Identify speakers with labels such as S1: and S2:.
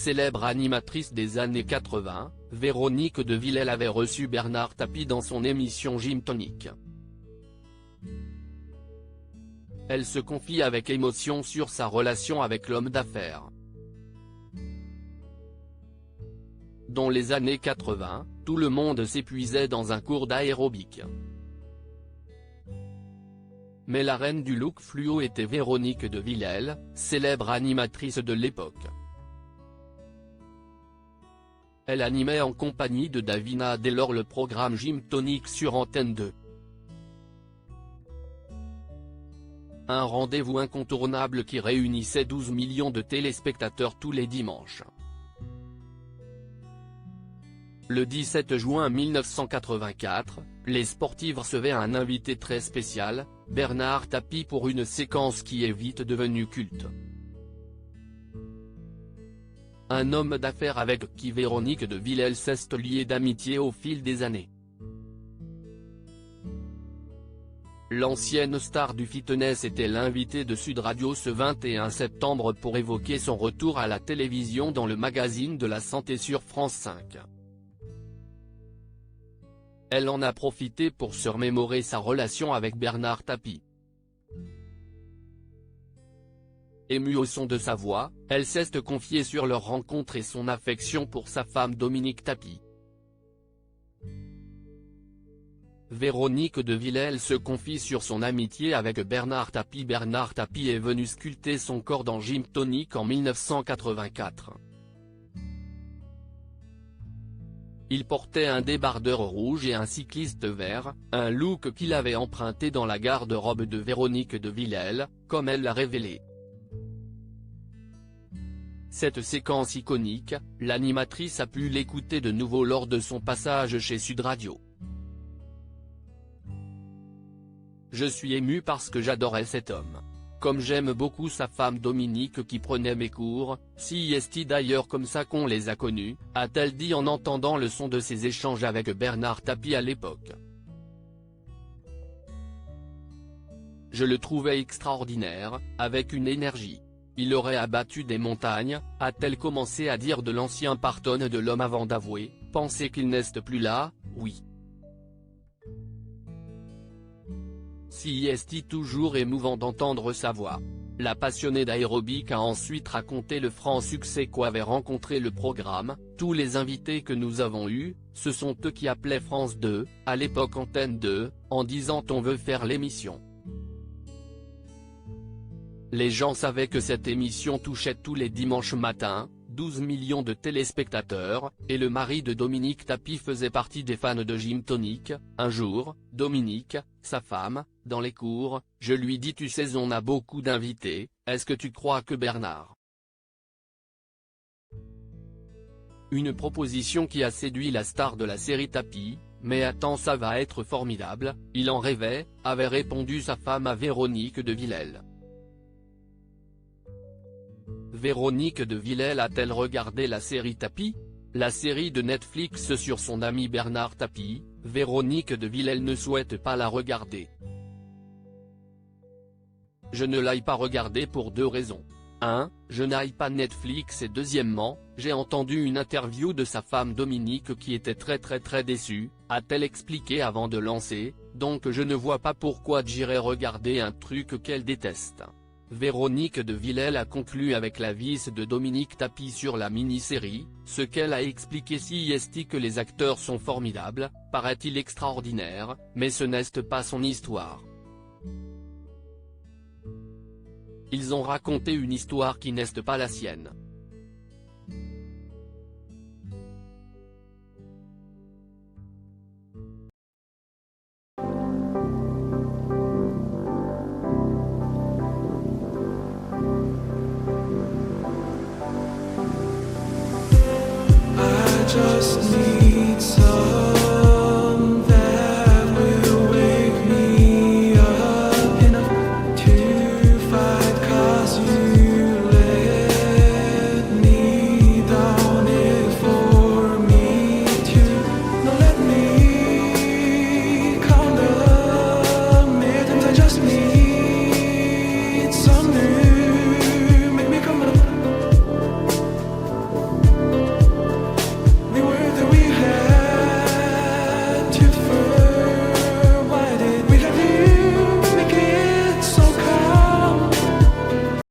S1: Célèbre animatrice des années 80, Véronique de Villèle avait reçu Bernard Tapie dans son émission Gym Tonic. Elle se confie avec émotion sur sa relation avec l'homme d'affaires. Dans les années 80, tout le monde s'épuisait dans un cours d'aérobic. Mais la reine du look fluo était Véronique de Villèle, célèbre animatrice de l'époque. Elle animait en compagnie de Davina Delors le programme Gym Tonic sur Antenne 2. Un rendez-vous incontournable qui réunissait 12 millions de téléspectateurs tous les dimanches. Le 17 juin 1984, les sportifs recevaient un invité très spécial, Bernard Tapie, pour une séquence qui est vite devenue culte. Un homme d'affaires avec qui Véronique de Villèle s'est liée d'amitié au fil des années. L'ancienne star du fitness était l'invitée de Sud Radio ce 21 septembre pour évoquer son retour à la télévision dans le magazine de la santé sur France 5. Elle en a profité pour se remémorer sa relation avec Bernard Tapie. Émue au son de sa voix, elle s'est confiée sur leur rencontre et son affection pour sa femme Dominique Tapie. Véronique de Villèle se confie sur son amitié avec Bernard Tapie. Bernard Tapie est venu sculpter son corps dans Gym Tonic en 1984. Il portait un débardeur rouge et un cycliste vert, un look qu'il avait emprunté dans la garde-robe de Véronique de Villèle, comme elle l'a révélé. Cette séquence iconique, l'animatrice a pu l'écouter de nouveau lors de son passage chez Sud Radio. Je suis ému parce que j'adorais cet homme. Comme j'aime beaucoup sa femme Dominique qui prenait mes cours, si est-il d'ailleurs comme ça qu'on les a connus, a-t-elle dit en entendant le son de ses échanges avec Bernard Tapie à l'époque. Je le trouvais extraordinaire, avec une énergie. Il aurait abattu des montagnes, a-t-elle commencé à dire de l'ancien partenaire de l'homme avant d'avouer, penser qu'il n'est plus là, oui. Si est toujours émouvant d'entendre sa voix. La passionnée d'aérobic a ensuite raconté le franc succès qu'avait rencontré le programme. Tous les invités que nous avons eus, ce sont eux qui appelaient France 2, à l'époque Antenne 2, en disant on veut faire l'émission. Les gens savaient que cette émission touchait tous les dimanches matins, 12 millions de téléspectateurs, et le mari de Dominique Tapie faisait partie des fans de Gym Tonic. Un jour, Dominique, sa femme, dans les cours, je lui dis tu sais on a beaucoup d'invités, est-ce que tu crois que Bernard ? Une proposition qui a séduit la star de la série Tapie, mais attends ça va être formidable, il en rêvait, avait répondu sa femme à Véronique de Villèle. Véronique de Villèle a-t-elle regardé la série Tapie ? La série de Netflix sur son ami Bernard Tapie, Véronique de Villèle ne souhaite pas la regarder. Je ne l'ai pas regardée pour deux raisons. 1. Je n'aille pas Netflix et deuxièmement, j'ai entendu une interview de sa femme Dominique qui était très déçue, a-t-elle expliqué avant de lancer, donc je ne vois pas pourquoi j'irais regarder un truc qu'elle déteste. Véronique de Villèle a conclu avec la vis de Dominique Tapie sur la mini-série, ce qu'elle a expliqué si est que les acteurs sont formidables, paraît-il extraordinaire, mais ce n'est pas son histoire. Ils ont raconté une histoire qui n'est pas la sienne.
S2: Just need